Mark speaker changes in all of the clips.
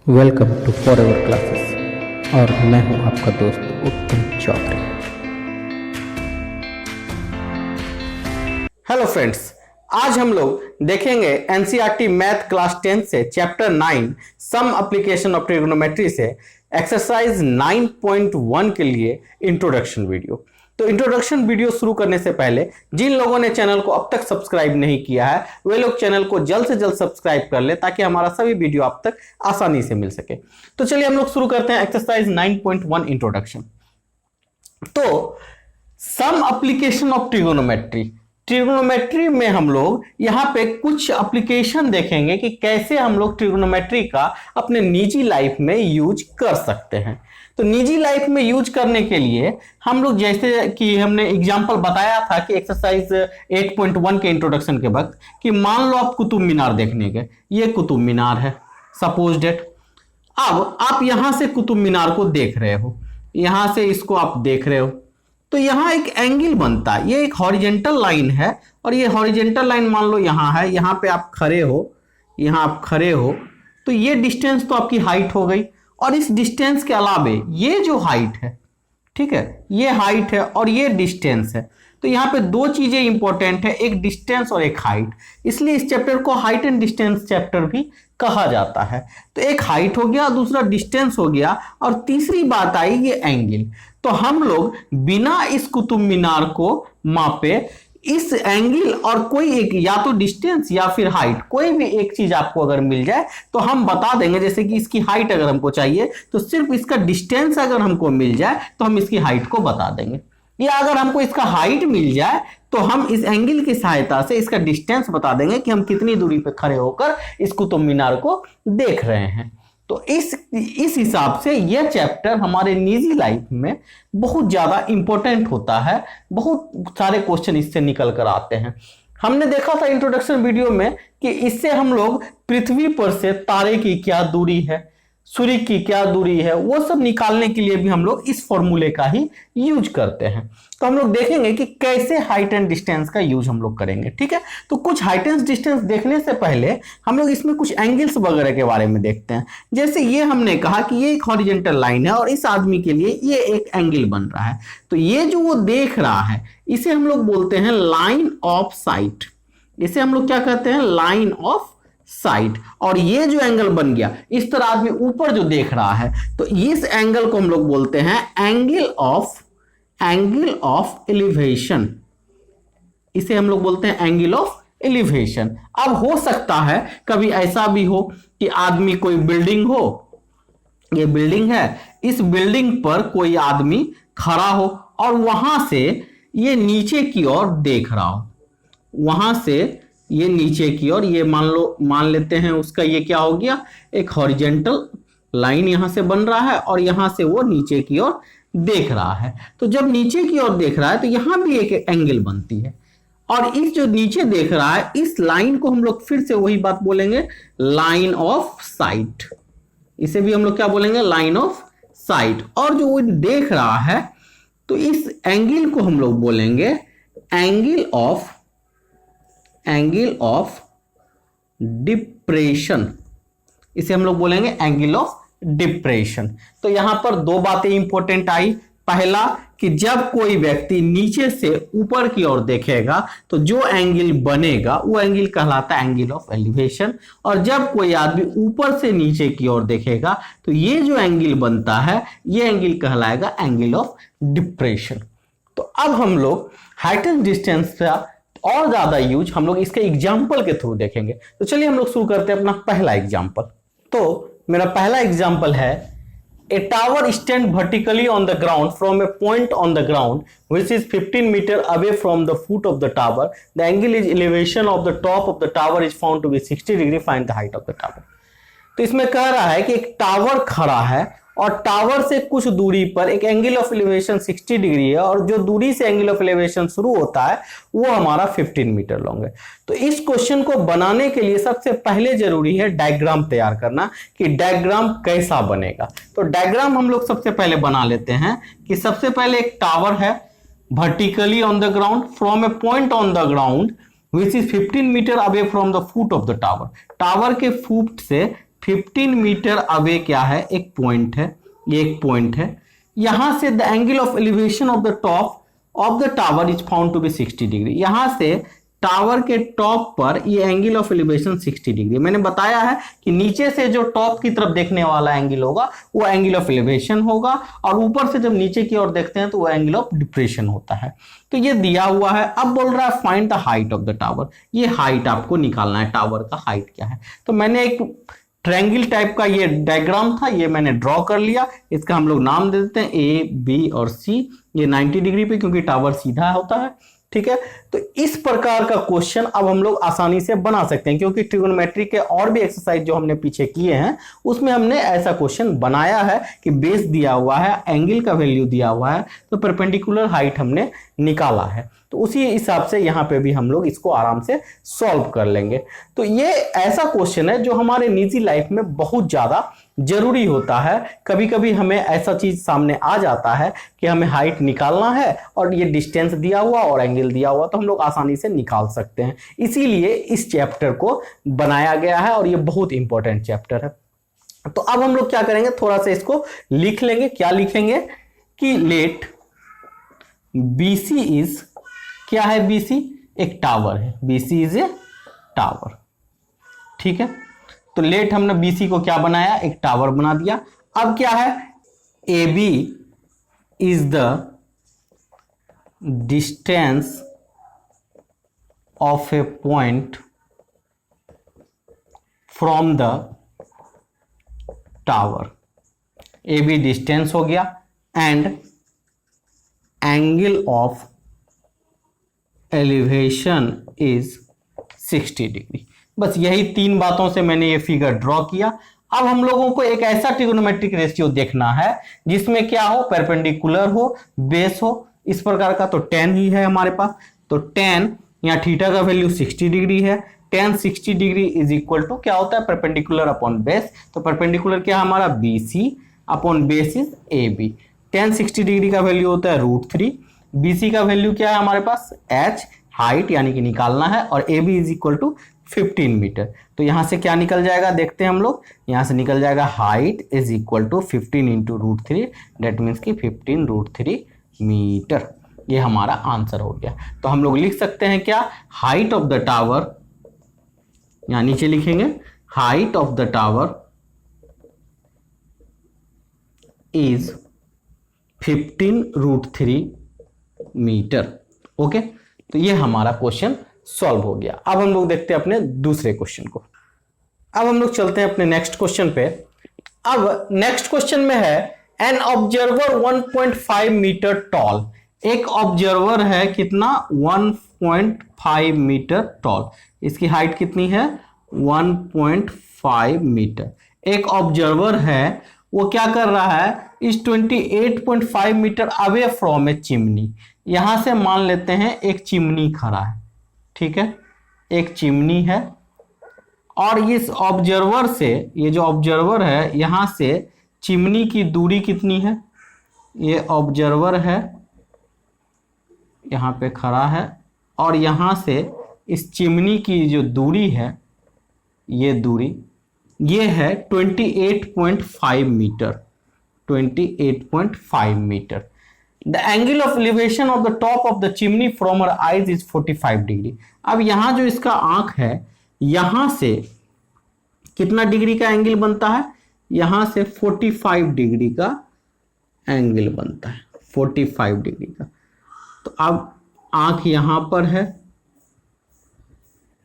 Speaker 1: Welcome to forever classes और मैं हूं आपका दोस्त उत्तम चौधरी।
Speaker 2: हेलो फ्रेंड्स, आज हम लोग देखेंगे एनसीईआरटी मैथ क्लास 10 से chapter 9 some application of trigonometry से एक्सरसाइज 9.1 के लिए इंट्रोडक्शन वीडियो। तो इंट्रोडक्शन वीडियो शुरू करने से पहले जिन लोगों ने चैनल को अब तक सब्सक्राइब नहीं किया है वे लोग चैनल को जल्द से जल्द सब्सक्राइब कर ले ताकि हमारा सभी वीडियो आप तक आसानी से मिल सके। तो चलिए हम लोग शुरू करते हैं एक्सरसाइज 9.1 इंट्रोडक्शन। तो सम एप्लीकेशन ऑफ ट्रिग्नोमेट्री में हम लोग यहाँ पे कुछ एप्लीकेशन देखेंगे कि कैसे हम लोग ट्रिग्नोमेट्री का अपने निजी लाइफ में यूज कर सकते हैं। तो निजी लाइफ में यूज करने के लिए हम लोग जैसे कि हमने एग्जांपल बताया था कि एक्सरसाइज 8.1 के इंट्रोडक्शन के वक्त कि मान लो आप कुतुब मीनार देखने गए, ये कुतुब मीनार है सपोज डेट। अब आप यहां से कुतुब मीनार को देख रहे हो, यहां से इसको आप देख रहे हो, तो यहां एक एंगल बनता है। ये एक हॉरिजेंटल लाइन है और ये हॉरिजेंटल लाइन मान लो यहां है, यहां पे आप खड़े हो, यहां आप खड़े हो, तो ये डिस्टेंस तो आपकी हाइट हो गई। और इस डिस्टेंस के अलावे ये जो हाइट है, ठीक है, ये हाइट है और ये डिस्टेंस है। तो यहाँ पे दो चीजें इंपॉर्टेंट है, एक डिस्टेंस और एक हाइट। इसलिए इस चैप्टर को हाइट एंड डिस्टेंस चैप्टर भी कहा जाता है। तो एक हाइट हो गया, दूसरा डिस्टेंस हो गया और तीसरी बात आई ये एंगल। तो हम लोग बिना इस कुतुब मीनार को मापे इस एंगल और कोई एक या तो डिस्टेंस या फिर हाइट, कोई भी एक चीज आपको अगर मिल जाए तो हम बता देंगे। जैसे कि इसकी हाइट अगर हमको चाहिए तो सिर्फ इसका डिस्टेंस अगर हमको मिल जाए तो हम इसकी हाइट को बता देंगे, या अगर हमको इसका हाइट मिल जाए तो हम इस एंगल की सहायता से इसका डिस्टेंस बता देंगे कि हम कितनी दूरी पे खड़े होकर इस कुतुब मीनार को देख रहे हैं। तो इस हिसाब से यह चैप्टर हमारे निजी लाइफ में बहुत ज्यादा इंपॉर्टेंट होता है। बहुत सारे क्वेश्चन इससे निकल कर आते हैं। हमने देखा था इंट्रोडक्शन वीडियो में कि इससे हम लोग पृथ्वी पर से तारे की क्या दूरी है, सूर्य की क्या दूरी है, वो सब निकालने के लिए भी हम लोग इस फॉर्मूले का ही यूज करते हैं। तो हम लोग देखेंगे कि कैसे हाइट एंड डिस्टेंस का यूज हम लोग करेंगे, ठीक है। तो कुछ हाइट एंड डिस्टेंस देखने से पहले हम लोग इसमें कुछ एंगल्स वगैरह के बारे में देखते हैं। जैसे ये हमने कहा कि ये एक हॉरिजेंटल लाइन है और इस आदमी के लिए ये एक एंगल बन रहा है। तो ये जो वो देख रहा है इसे हम लोग बोलते हैं लाइन ऑफ साइट। इसे हम लोग क्या कहते हैं, लाइन ऑफ साइट। और ये जो एंगल बन गया, इस तरह आदमी ऊपर जो देख रहा है तो इस एंगल को हम लोग बोलते हैं एंगल ऑफ एलिवेशन। इसे हम लोग बोलते हैं एंगल ऑफ एलिवेशन। अब हो सकता है कभी ऐसा भी हो कि आदमी, कोई बिल्डिंग हो, ये बिल्डिंग है, इस बिल्डिंग पर कोई आदमी खड़ा हो और वहां से ये नीचे की ओर देख रहा हो, वहां से ये नीचे की ओर, ये मान लेते हैं उसका ये क्या हो गया, एक हॉरिजेंटल लाइन यहां से बन रहा है और यहां से वो नीचे की ओर देख रहा है। तो जब नीचे की ओर देख रहा है तो यहां भी एक एंगल बनती है और इस जो नीचे देख रहा है इस लाइन को हम लोग फिर से वही बात बोलेंगे, लाइन ऑफ साइट। इसे भी हम लोग क्या बोलेंगे, लाइन ऑफ साइट। और जो वो देख रहा है तो इस एंगल को हम लोग बोलेंगे एंगल ऑफ डिप्रेशन। इसे हम लोग बोलेंगे एंगल ऑफ डिप्रेशन। तो यहां पर दो बातें इंपॉर्टेंट आई। पहला कि जब कोई व्यक्ति नीचे से ऊपर की ओर देखेगा तो जो एंगल बनेगा वो एंगल कहलाता है एंगल ऑफ एलिवेशन। और जब कोई आदमी ऊपर से नीचे की ओर देखेगा तो ये जो एंगल बनता है ये एंगल कहलाएगा एंगल ऑफ डिप्रेशन। तो अब हम लोग हाइट एंड डिस्टेंस का और ज्यादा यूज हम लोग इसके एग्जाम्पल के थ्रू देखेंगे। तो चलिए हम लोग शुरू करते हैं अपना पहला एग्जाम्पल। तो मेरा पहला एग्जाम्पल है, a tower stand vertically on the ground from a point on the ground which is 15 metre away from the foot of the tower. The angle is elevation of the top of the tower is found to be 60 degree. Find the height of the tower. तो इसमें कह रहा है कि एक tower खड़ा है और टावर से कुछ दूरी पर एक एंगल ऑफ एलिवेशन 60 डिग्री है और जो दूरी से एंगल ऑफ एलिवेशन शुरू होता है वो हमारा 15 मीटर लॉन्ग है। तो इस क्वेश्चन को बनाने के लिए सबसे पहले जरूरी है डायग्राम तैयार करना कि डायग्राम कैसा बनेगा। तो डायग्राम हम लोग सबसे पहले बना लेते हैं कि सबसे पहले एक टावर है vertically on the ground from a point on the ground which is 15 metre away from the foot of the tower. Tower के फुट से 15 मीटर अवे क्या है, एक पॉइंट है, ये एक पॉइंट है। यहां से the angle of elevation of the top of the tower is found to be 60 degree. यहां से टावर के टॉप पर ये एंगल ऑफ एलिवेशन 60 डिग्री। मैंने बताया है कि नीचे से जो टॉप की तरफ देखने वाला एंगल होगा वो एंगल ऑफ एलिवेशन होगा, और ऊपर से जब नीचे की ओर देखते हैं तो वो एंगल ऑफ डिप्रेशन होता है। तो ये दिया हुआ है। अब बोल रहा है find the height of the tower. ये हाइट आपको निकालना है, टावर का हाइट क्या है। तो मैंने एक ट्रायंगल टाइप का ये डायग्राम था, ये मैंने ड्रॉ कर लिया। इसका हम लोग नाम दे देते हैं ए, बी और सी। ये 90 डिग्री पे, क्योंकि टावर सीधा होता है, ठीक है। तो इस प्रकार का क्वेश्चन अब हम लोग आसानी से बना सकते हैं, क्योंकि ट्रिगोनोमेट्री के और भी एक्सरसाइज जो हमने पीछे किए हैं उसमें हमने ऐसा क्वेश्चन बनाया है कि बेस दिया हुआ है, एंगल का वैल्यू दिया हुआ है, तो परपेंडिकुलर हाइट हमने निकाला है। तो उसी हिसाब से यहाँ पे भी हम लोग इसको आराम से सॉल्व कर लेंगे। तो ये ऐसा क्वेश्चन है जो हमारे निजी लाइफ में बहुत ज्यादा जरूरी होता है। कभी कभी हमें ऐसा चीज सामने आ जाता है कि हमें हाइट निकालना है और ये डिस्टेंस दिया हुआ और एंगल दिया हुआ, तो हम लोग आसानी से निकाल सकते हैं। इसीलिए इस चैप्टर को बनाया गया है और ये बहुत इंपॉर्टेंट चैप्टर है। तो अब हम लोग क्या करेंगे, थोड़ा सा इसको लिख लेंगे। क्या लिखेंगे कि लेट BC इज, क्या है BC, एक टावर है। BC इज ए टावर, ठीक है। तो लेट हमने BC को क्या बनाया, एक टावर बना दिया। अब क्या है, AB is the distance of A point from the tower. AB distance हो गया, and angle of elevation is 60 degree. बस यही तीन बातों से मैंने ये फिगर ड्रॉ किया। अब हम लोगों को एक ऐसा ट्रिगोनोमेट्रिक रेशियो देखना है जिसमें क्या हो, परपेंडिकुलर हो, बेस हो, इस प्रकार का। तो tan ही है हमारे पास। तो tan यहाँ थीटा का वैल्यू 60 डिग्री है। tan 60 degree is equal to क्या होता है, परपेंडिकुलर अपॉन बेस। तो परपेंडिकुलर क्या हमारा BC upon base is AB। tan 60 degree का वैल्यू होता है √3। BC का वैल्यू क्या है हमारे पास, H हाइट यानी कि निकालना है, और AB is equal to 15 metre. तो यहां से क्या निकल जाएगा, देखते हैं हम लोग। यहां से निकल जाएगा height is equal to 15 into √3, that means कि 15 √3 मीटर। ये हमारा आंसर हो गया। तो हम लोग लिख सकते हैं क्या, हाइट ऑफ द टावर, यहां नीचे लिखेंगे height of the tower is 15 √3 metre. Okay, तो ये हमारा क्वेश्चन सॉल्व हो गया। अब हम लोग देखते हैं अपने दूसरे क्वेश्चन को। अब हम लोग चलते हैं अपने नेक्स्ट क्वेश्चन पे। अब नेक्स्ट क्वेश्चन में है एन ऑब्जर्वर 1.5 मीटर टॉल। एक ऑब्जर्वर है कितना, 1.5 मीटर टॉल। इसकी हाइट कितनी है, 1.5 मीटर। एक ऑब्जर्वर है, वो क्या कर रहा है, इस 28.5 metre away from a chimney. यहां से मान लेते हैं एक चिमनी खड़ा है, ठीक है, एक चिमनी है, और इस ऑब्जर्वर से, ये जो ऑब्जर्वर है, यहां से चिमनी की दूरी कितनी है, ये ऑब्जर्वर है यहां पे खड़ा है, और यहां से इस चिमनी की जो दूरी है, ये दूरी ये है 28.5 metre. 28.5 metre. The angle of elevation of the top of the chimney from her eyes is 45 degree. अब यहां जो इसका आंख है, यहां से कितना डिग्री का एंगल बनता है, यहां से 45 डिग्री का एंगल बनता है, 45 डिग्री का। तो अब आंख यहां पर है,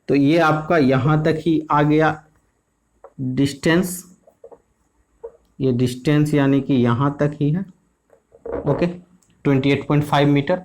Speaker 2: तो ये आपका यहां तक ही आ गया डिस्टेंस, ये डिस्टेंस यानी कि यहां तक ही है। Okay, 28.5 metre.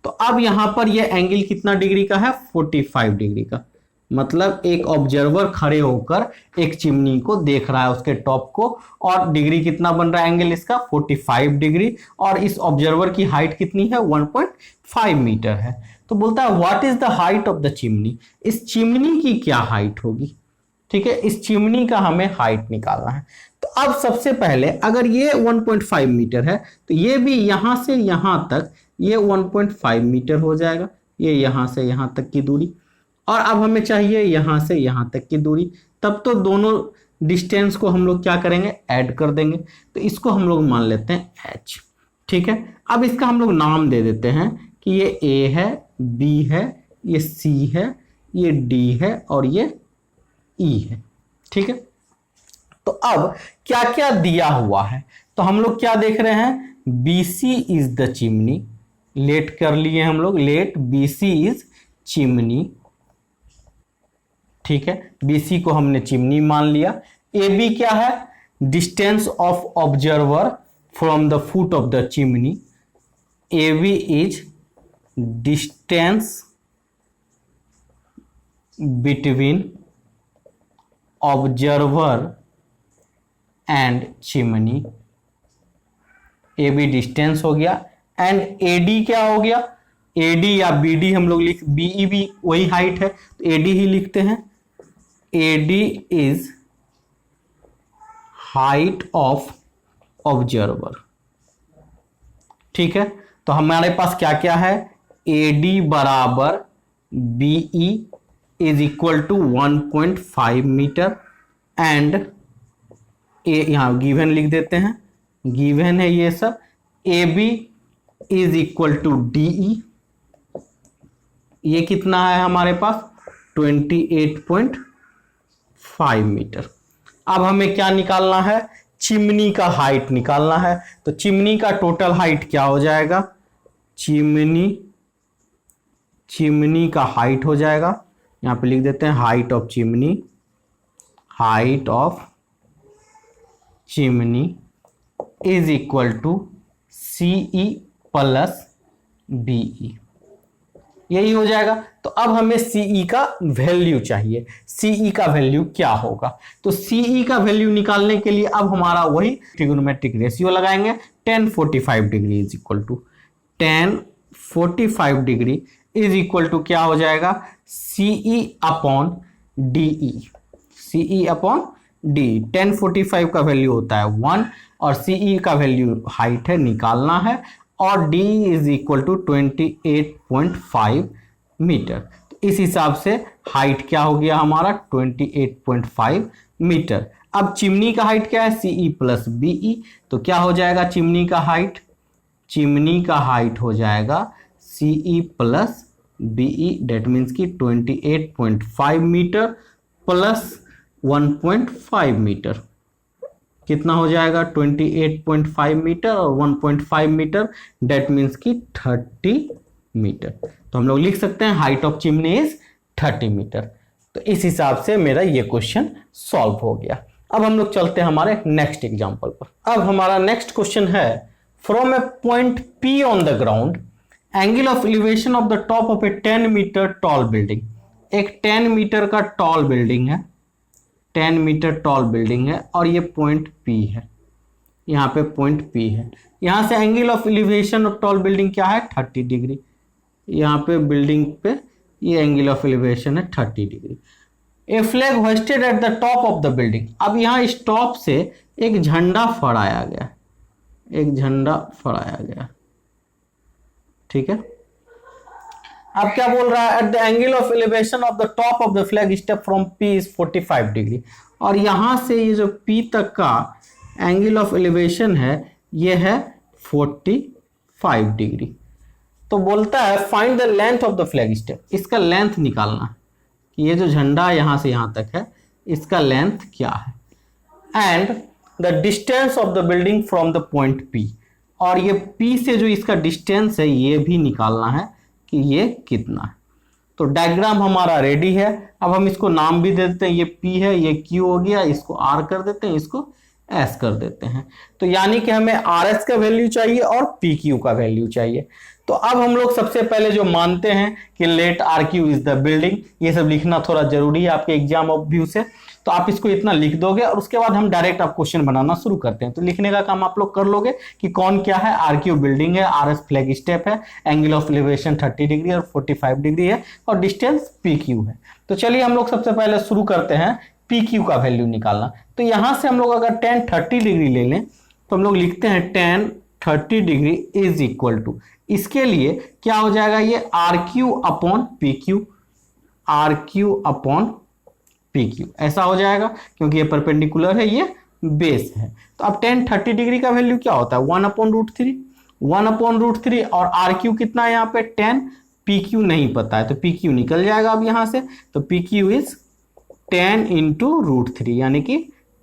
Speaker 2: तो अब यहां पर ये एंगल कितना डिग्री का है, 45 डिग्री का। मतलब एक ऑब्जर्वर खड़े होकर एक चिमनी को देख रहा है, उसके टॉप को, और डिग्री कितना बन रहा है एंगल इसका, 45 डिग्री, और इस ऑब्जर्वर की हाइट कितनी है, 1.5 मीटर है। तो बोलता है what is the height of the chimney. इस चिमनी की क्या हाइट होगी, ठीक है, इस चिमनी का हमें हाइट निकालना है। तो अब सबसे पहले अगर ये 1.5 मीटर है, तो ये भी यहां से यहां तक ये 1.5 मीटर हो जाएगा, ये यहां से यहां तक की दूरी। और अब हमें चाहिए यहां से यहां तक की दूरी। तब तो दोनों डिस्टेंस को हम लोग क्या करेंगे, ऐड कर देंगे। तो इसको हम लोग मान लेते हैं h, ठीक है। अब इसका हम लोग नाम दे देते हैं कि ये a है, b है, ये c है, ये d है और ये e है, ठीक है। तो अब क्या क्या दिया हुआ है, तो हम लोग क्या देख रहे हैं, BC is the chimney, let कर लिए हम लोग, लेट BC इज चिमनी, ठीक है। BC को हमने चिमनी मान लिया। AB क्या है, distance of observer from the foot of the chimney, AB is distance between observer and chimney, AB distance हो गया। एंड AD क्या हो गया, AD या BD हम लोग लिख, BE भी वही हाइट है तो AD ही लिखते हैं। AD is height of observer, ठीक है। तो हमारे पास क्या क्या है, AD बराबर BE is equal to 1.5 metre and यहां गिवन लिख देते हैं, गिवन है ये सब। AB is equal to DE, ये कितना है हमारे पास 28.5 मीटर। अब हमें क्या निकालना है, चिमनी का हाइट निकालना है। तो चिमनी का टोटल हाइट क्या हो जाएगा, चिमनी का हाइट हो जाएगा, यहां पे लिख देते हैं height of chimney, height of chimney is equal to CE plus BE, यही हो जाएगा। तो अब हमें CE का वैल्यू चाहिए, CE का वैल्यू क्या होगा, तो CE का वैल्यू निकालने के लिए अब हमारा वही ट्रिगोनोमेट्रिक रेशियो लगाएंगे। tan 45 degree is equal to tan 45 degree is equal to क्या हो जाएगा, CE upon DE, CE upon DE। tan 45 का वैल्यू होता है 1 और CE का वैल्यू हाइट है, निकालना है, और D is equal to 28.5 metre. तो इस हिसाब से हाइट क्या हो गया हमारा 28.5 मीटर। अब चिमनी का हाइट क्या है, CE प्लस BE, तो क्या हो जाएगा चिमनी का हाइट, चिमनी का हाइट हो जाएगा CE plus BE, that means की 28.5 मीटर प्लस 1.5 मीटर, कितना हो जाएगा 28.5 मीटर और 1.5 मीटर, डेट मीन्स की 30 मीटर। तो हम लोग लिख सकते हैं height of chimney is 30 metre. तो इस हिसाब से मेरा ये क्वेश्चन सॉल्व हो गया। अब हम लोग चलते हैं हमारे नेक्स्ट एग्जांपल पर। अब हमारा नेक्स्ट क्वेश्चन है, from a point P on the ground, angle of elevation of the top of a 10 metre tall building, एक 10 मीटर का टॉल बिल्डिंग है, 10 मीटर टॉल बिल्डिंग है और ये पॉइंट P है, यहाँ पे पॉइंट P है। यहाँ से angle of elevation of tall building क्या है 30 डिग्री, यहाँ पे बिल्डिंग पे ये एंगल ऑफ एलिवेशन है 30 degree. A flag hosted at the top of the building, अब यहाँ इस टॉप से एक झंडा फहराया गया, एक झंडा फहराया गया, ठीक है। अब क्या बोल रहा है, at the angle of elevation of the top of the flag step from P is 45 degree, और यहां से ये जो P तक का एंगल ऑफ एलिवेशन है ये है 45 डिग्री। तो बोलता है find the length of the flag step, इसका लेंथ निकालना है कि ये जो झंडा यहां से यहां तक है इसका लेंथ क्या है, and the distance of the building from the point P, और ये P से जो इसका डिस्टेंस है ये भी निकालना है कि ये कितना है। तो डायग्राम हमारा रेडी है। अब हम इसको नाम भी दे देते हैं, ये P है, ये Q हो गया, इसको R कर देते हैं, इसको S कर देते हैं। तो यानी कि हमें RS का वैल्यू चाहिए और PQ का वैल्यू चाहिए। तो अब हम लोग सबसे पहले जो मानते हैं कि let RQ is the building, ये सब लिखना थोड़ा जरूरी है आपके एग्जाम ऑफ व्यू से, तो आप इसको इतना लिख दोगे और उसके बाद हम डायरेक्ट आप क्वेश्चन बनाना शुरू करते हैं। तो लिखने का काम आप लोग कर लोगे कि कौन क्या है, RQ बिल्डिंग है, RS फ्लैग स्टेप है, एंगल ऑफ एलिवेशन 30 डिग्री और 45 डिग्री है और डिस्टेंस PQ है। तो चलिए हम लोग सबसे पहले शुरू करते हैं PQ का वैल्यू निकालना। तो यहां से हम लोग अगर tan 30 डिग्री ले लें तो हम लोग लिखते हैं tan 30 degree is equal to, इसके लिए क्या हो जाएगा, ये RQ upon PQ, RQ upon P Q, ऐसा हो जाएगा क्योंकि ये परपेंडिकुलर है, ये बेस है। तो अब tan 30 डिग्री का वैल्यू क्या होता है 1/√3, 1/√3 और आर क्यू कितना है यहाँ पे 10, पी क्यू नहीं पता है तो पी क्यू निकल जाएगा अब यहाँ से, तो पी क्यू इज 10 इंटू √3 यानी कि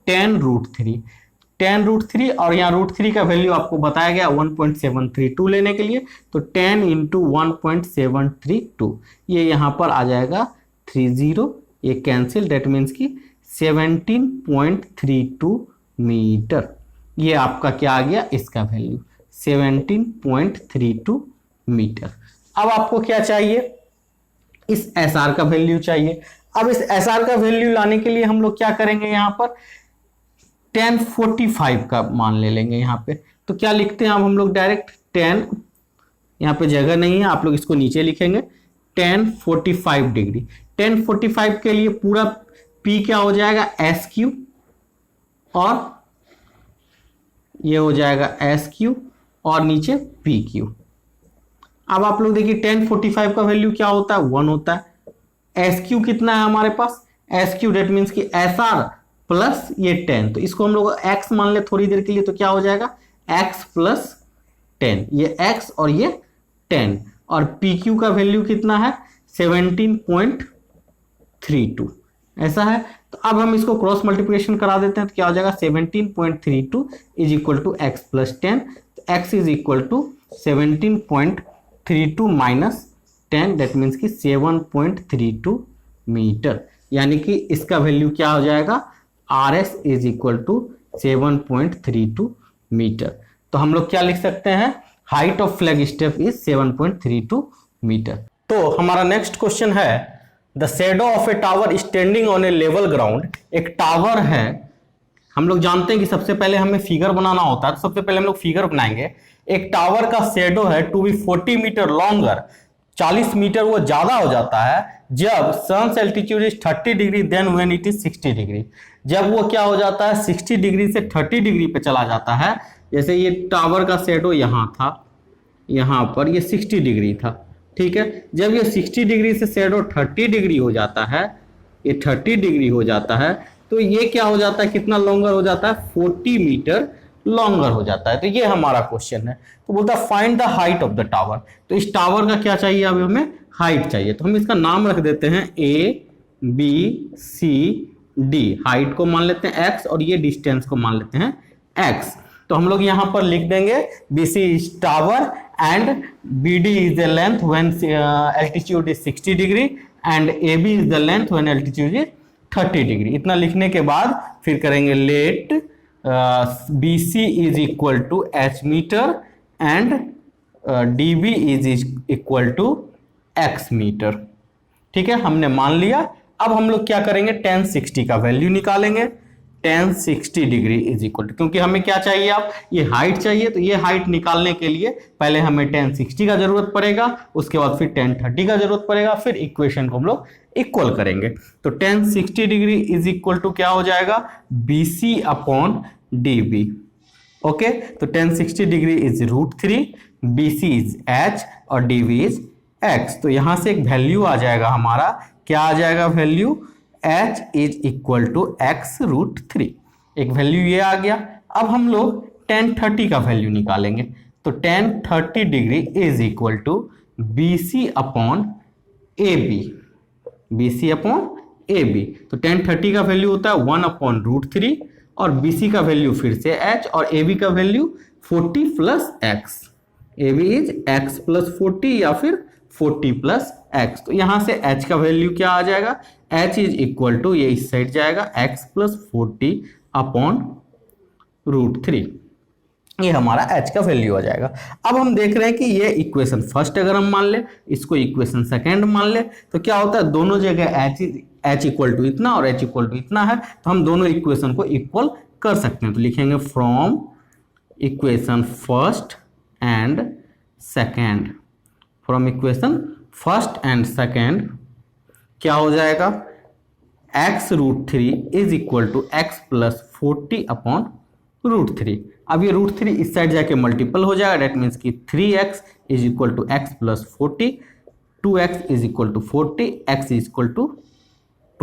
Speaker 2: 10√3, 10√3 और यहाँ √3 का वैल्यू आपको बताया गया 1.732 लेने के लिए, तो 10 इंटू 1.732 ये यहाँ पर आ जाएगा 30, ये कैंसिल, डेट मीन्स की 17.32 मीटर। ये आपका क्या आ गया इसका वैल्यू 17.32 मीटर। अब आपको क्या चाहिए, इस एस आर का वैल्यू चाहिए। अब इस एस आर का वैल्यू लाने के लिए हम लोग क्या करेंगे, यहाँ पर 1045 का मान ले लेंगे यहाँ पे। तो क्या लिखते हैं अब हम लोग डायरेक्ट 10, यहाँ पे जगह नहीं है, आप लोग इसको नीचे लिखेंगे 1045 डिग्री। 1045 के लिए पूरा P क्या हो जाएगा एस क्यू और ये हो जाएगा एस क्यू और नीचे पी क्यू। अब आप लोग देखिए 1045 का वैल्यू क्या होता है 1 होता है, एस क्यू कितना है हमारे पास, एस क्यू डेट मीन्स की एस आर प्लस ये 10, तो इसको हम लोग x मान ले थोड़ी देर के लिए, तो क्या हो जाएगा x प्लस 10, ये x और ये 10, और पी क्यू का वैल्यू कितना है 17.32, ऐसा है। तो अब हम इसको क्रॉस मल्टीप्लिकेशन करा देते हैं, तो क्या हो जाएगा 17.32 is equal to x plus 10, तो x is equal to 17.32 minus 10 that means की 7.32 मीटर, यानी कि इसका वैल्यू क्या हो जाएगा R S is equal to 7.32 metre. तो हम लोग क्या लिख सकते हैं, height of flag step is 7.32 metre. तो हमारा नेक्स्ट क्वेश्चन है, the shadow of a tower standing on a level ground. एक टावर है, हम लोग जानते हैं कि सबसे पहले हमें फिगर बनाना होता है, तो सबसे पहले हम लोग फिगर बनाएंगे। एक टावर का शेडो है to be 40 metre longer, 40 metre वो ज्यादा हो जाता है जब sun's altitude is 30 degree then when it is 60 degree. जब वो क्या हो जाता है 60 डिग्री से 30 डिग्री पे चला जाता है, जैसे ये टावर का शेडो यहाँ था, यहाँ पर ये 60 डिग्री था, ठीक है। जब ये 60 डिग्री से शेडो 30 डिग्री हो जाता है, ये 30 डिग्री हो जाता है, तो ये क्या हो जाता है, कितना लॉन्गर हो जाता है 40 मीटर लॉन्गर हो जाता है। तो ये हमारा क्वेश्चन है। तो बोलता है find the height of the tower. तो इस टावर का क्या चाहिए, अभी हमें हाइट चाहिए, तो हम इसका नाम रख देते हैं A B C D. Height को मान लेते हैं x और ये डिस्टेंस को मान लेते हैं x। तो हम लोग यहाँ पर लिख देंगे B C is tower and B D is the length when altitude is 60 degree and A B is the length when altitude is 30 degree. इतना लिखने के बाद फिर करेंगे let B C is equal to H metre and D B is equal to X metre, ठीक है, हमने मान लिया। अब हम लोग क्या करेंगे 1060 का वैल्यू निकालेंगे। 1060 डिग्री इज इक्वल टू, क्योंकि हमें क्या चाहिए, आप ये हाइट चाहिए, तो ये हाइट निकालने के लिए पहले हमें 1060 का जरूरत पड़ेगा, उसके बाद फिर 1030 का जरूरत पड़ेगा, फिर इक्वेशन को हम लोग इक्वल करेंगे। तो 1060 डिग्री इज इक्वल टू क्या हो जाएगा BC अपॉन DB। ओके, तो 1060 degree is √3, BC is H और DB इज X। तो यहां से एक वैल्यू आ जाएगा हमारा, क्या आ जाएगा value H is equal to x√3, एक वैल्यू ये आ गया। अब हम लोग 1030 का वैल्यू निकालेंगे। तो 1030 degree is equal to BC upon AB, BC upon AB। तो 1030 का वैल्यू होता है 1/√3 और BC का वैल्यू फिर से H और AB का value 40 plus X। AB is X plus 40 या फिर 40 प्लस X। तो यहां से H का वैल्यू क्या आ जाएगा, H इज इक्वल टू, ये इस साइड जाएगा X प्लस 40 अपॉन √3, ये हमारा H का वैल्यू आ जाएगा। अब हम देख रहे हैं कि ये इक्वेशन फर्स्ट अगर हम मान ले, इसको इक्वेशन सेकेंड मान ले, तो क्या होता है दोनों जगह H इक्वल टू इतना और H इक्वल टू इतना है, तो हम दोनों इक्वेशन को इक्वल कर सकते हैं। तो लिखेंगे from equation first and second, from equation first and second क्या हो जाएगा x√3 is equal to x plus 40 upon √3। अब ये √3 इस साइड जाके मल्टीपल हो जाएगा, डेट मीन्स कि 3x is equal to x plus 40, 2x is equal to 40, x is equal to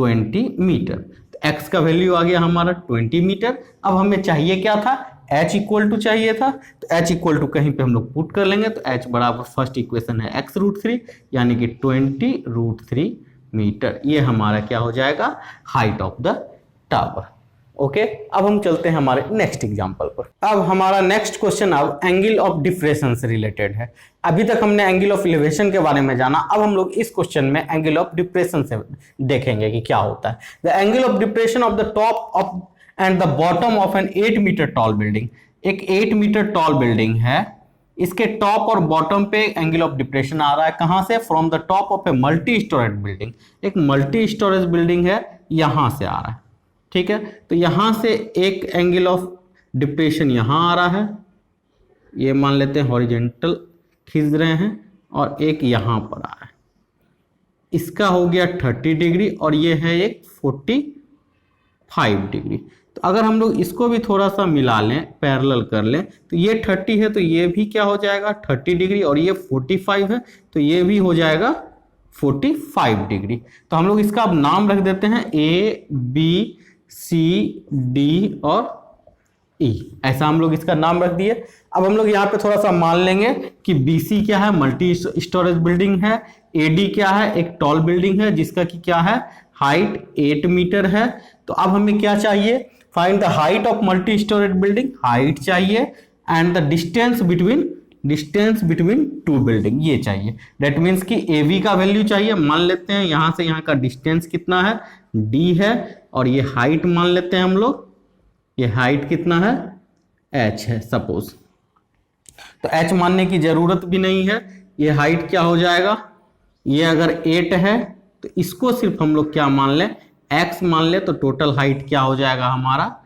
Speaker 2: 20 metre. तो x का वैल्यू आ गया हमारा 20 मीटर। अब हमें चाहिए क्या था, h इक्वल टू चाहिए था, तो h इक्वल टू कहीं पे हम लोग पुट कर लेंगे, तो h बराबर फर्स्ट इक्वेशन है x√3 यानी कि 20√3 मीटर। ये हमारा क्या हो जाएगा, height of the tower. Okay, अब हम चलते हैं हमारे नेक्स्ट एग्जांपल पर। अब हमारा नेक्स्ट क्वेश्चन अब एंगल ऑफ डिप्रेशन से रिलेटेड है। अभी तक हमने एंगल ऑफ एलिवेशन के बारे में जाना, अब हम लोग इस क्वेश्चन में एंगल ऑफ डिप्रेशन से देखेंगे कि क्या होता है। The angle of depression of the top of and the bottom of an 8 metre tall building. एक 8 मीटर टॉल बिल्डिंग है, इसके टॉप और बॉटम पे एंगल ऑफ डिप्रेशन आ रहा है। कहां से, from the top of a multi storage building. एक मल्टी स्टोरेज बिल्डिंग है, यहां से आ रहा है, ठीक है। तो यहां से एक एंगल ऑफ डिप्रेशन यहां आ रहा है, ये मान लेते हैं हॉरिजेंटल खींच रहे हैं, और एक यहां पर आ रहा है, इसका हो गया 30 डिग्री और ये है एक 45 डिग्री। तो अगर हम लोग इसको भी थोड़ा सा मिला लें, पैरेलल कर लें, तो ये 30 है तो ये भी क्या हो जाएगा 30 डिग्री, और ये 45 है तो ये भी हो जाएगा 45 डिग्री। तो हम लोग इसका अब नाम रख देते हैं ABCD और E, ऐसा हम लोग इसका नाम रख दिए। अब हम लोग यहाँ पे थोड़ा सा मान लेंगे कि BC क्या है, मल्टी स्टोरेज बिल्डिंग है, AD क्या है, एक टॉल बिल्डिंग है जिसका कि क्या है, हाइट 8 मीटर है। तो अब हमें क्या चाहिए, find the height of multi storage building, height चाहिए, and the distance between two building, ये चाहिए। दैट मीन्स कि AB का वैल्यू चाहिए, मान लेते हैं यहां से यहां का डिस्टेंस कितना है, D है, और ये हाइट मान लेते हैं हम लोग, ये हाइट कितना है, H है सपोज। तो H मानने की जरूरत भी नहीं है, ये हाइट क्या हो जाएगा, ये अगर 8 है तो इसको सिर्फ हम लोग क्या मान लें, x मान ले, तो टोटल हाइट क्या हो जाएगा हमारा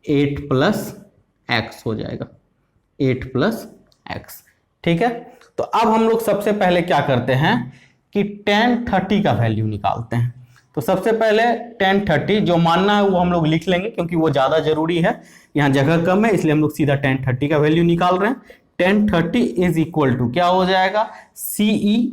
Speaker 2: 8 + x हो जाएगा, 8 + x, ठीक है। तो अब हम लोग सबसे पहले क्या करते हैं कि tan 30 का वैल्यू निकालते हैं। तो सबसे पहले tan 30 जो मानना है वो हम लोग लिख लेंगे, क्योंकि वो ज़्यादा जरूरी है, यहाँ जगह कम है, इसलिए हम लोग सीधा tan 30 का वैल्यू निकाल रहे हैं। tan 30 इज इक्वल टू क्या हो जाएगा, CE/DE।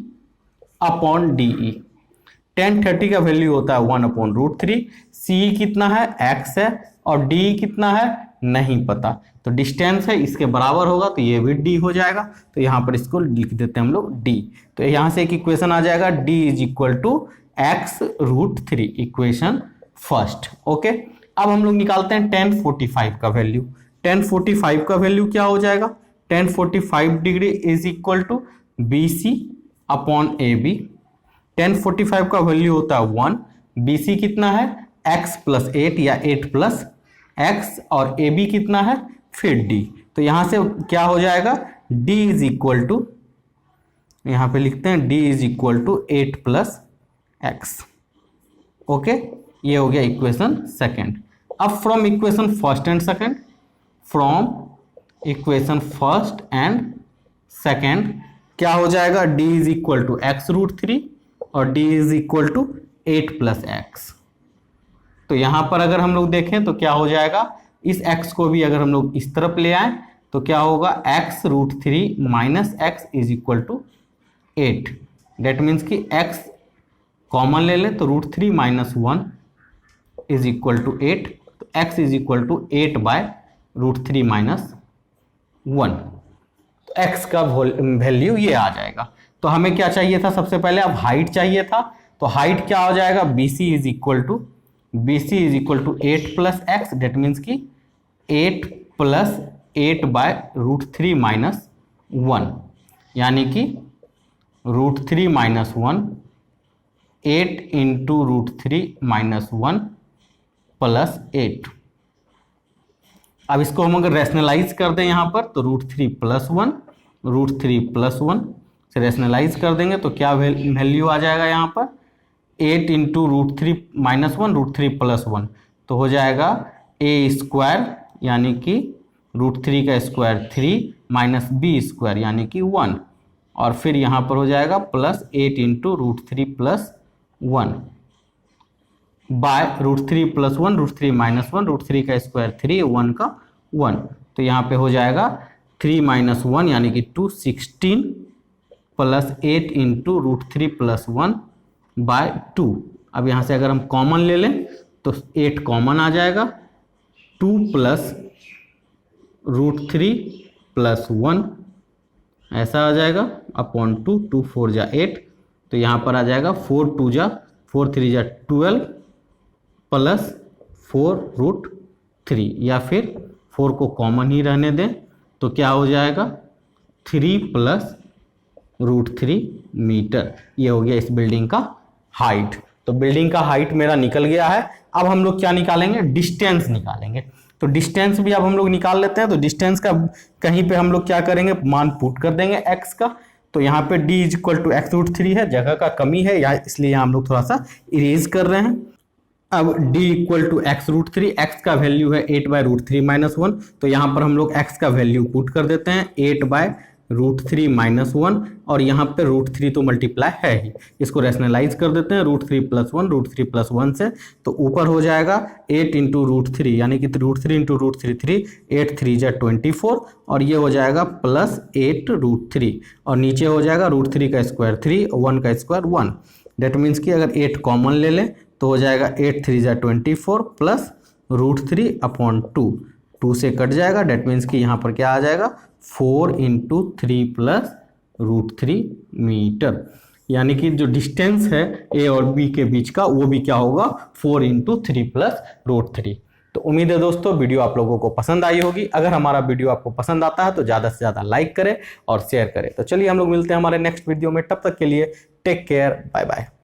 Speaker 2: tan 30 का वैल्यू होता है 1/√3। CE कितना है, x है, और DE कितना है नहीं पता, तो डिस्टेंस है, इसके बराबर होगा, तो ये भी D हो जाएगा। तो यहाँ पर इसको लिख देते हैं हम लोग D। तो यहाँ से एक इक्वेशन आ जाएगा, D = x√3, equation first. Okay, अब हम लोग निकालते हैं tan 45 का वैल्यू। tan 45 का वैल्यू क्या हो जाएगा, tan 45 degree is equal to BC/AB। tan 45 का वैल्यू होता है 1, BC कितना है, x + 8 या 8 + x, और AB कितना है फिर D। तो यहाँ से क्या हो जाएगा, D इज इक्वल टू, यहाँ पे लिखते हैं D is equal to 8 + x। Okay, ये हो गया इक्वेशन सेकेंड। अब from equation first and second क्या हो जाएगा, D is equal to x√3 और D is equal to 8 + x। तो यहाँ पर अगर हम लोग देखें तो क्या हो जाएगा, इस x को भी अगर हम लोग इस तरफ ले आए तो क्या होगा, x√3 - x is equal to 8। That means कि x कॉमन ले लें तो √3 - 1 इज इक्वल टू 8। तो x इज इक्वल टू 8/√3 - 1। तो x का वैल्यू ये आ जाएगा। तो हमें क्या चाहिए था, सबसे पहले अब हाइट चाहिए था। तो हाइट क्या हो जाएगा, BC is equal to 8 + x, that means कि 8 + 8/√3 - 1, यानी कि √3 - 1, 8 × √3 - 1 + 8। अब इसको हम अगर रैशनलाइज कर दें यहाँ पर, तो √3 + 1 से रैशनलाइज कर देंगे तो क्या वैल्यू आ जाएगा यहाँ पर, 8 × √3 - 1, √3 + 1, तो हो जाएगा a², यानी कि √3 का स्क्वायर 3 - b² यानी कि 1, और फिर यहाँ पर हो जाएगा +8 × √3 + 1 बाय √3 + 1, √3 - 1, √3 का स्क्वायर 3, 1 का 1, तो यहाँ पे हो जाएगा 3 - 1 यानी कि 2, 16 + 8 × √3 + 1 बाय 2, अब यहाँ से अगर हम कॉमन ले लें तो 8 कॉमन आ जाएगा, 2 प्लस √3 प्लस 1 ऐसा आ जाएगा अपॉन 2, 2 4 जा 8, तो यहाँ पर आ जाएगा 4 2 जा 4 3 जा 12 प्लस 4√3, या फिर 4 को कॉमन ही रहने दें तो क्या हो जाएगा 3 प्लस √3 मीटर। ये हो गया इस बिल्डिंग का हाइट। तो बिल्डिंग का हाइट मेरा निकल गया है। अब हम लोग क्या निकालेंगे, डिस्टेंस निकालेंगे। तो डिस्टेंस भी अब हम लोग निकाल लेते हैं। तो डिस्टेंस का कहीं पे हम लोग क्या करेंगे, मान पुट कर देंगे x का। तो यहाँ पे d = x√3 है, जगह का कमी है या इसलिए हम लोग थोड़ा सा इरेज कर रहे हैं। अब d = x√3, x का वैल्यू है 8/√3 - 1, तो यहाँ पर हम लोग x का वैल्यू पुट कर देते हैं 8/√3 - 1, और यहाँ पे √3 तो मल्टीप्लाई है ही, इसको रैशनलाइज कर देते हैं √3 + 1, √3 + 1 से, तो ऊपर हो जाएगा 8 × √3, यानी कि √3 × √3 3, 8 3 जा 24, और ये हो जाएगा प्लस 8√3, और नीचे हो जाएगा √3 का स्क्वायर 3, 1 का स्क्वायर 1। डेट मीन्स कि अगर 8 कॉमन ले लें तो हो जाएगा 8 3 जा 24 प्लस √3 अपॉन 2, 2 से कट जाएगा। डेट मीन्स कि यहाँ पर क्या आ जाएगा 4 × 3 प्लस √3 मीटर, यानी कि जो डिस्टेंस है ए और बी के बीच का वो भी क्या होगा 4 × 3 प्लस √3। तो उम्मीद है दोस्तों वीडियो आप लोगों को पसंद आई होगी। अगर हमारा वीडियो आपको पसंद आता है तो ज़्यादा से ज़्यादा लाइक करें और शेयर करें। तो चलिए हम लोग मिलते हैं हमारे नेक्स्ट वीडियो में, तब तक के लिए टेक केयर, बाय बाय।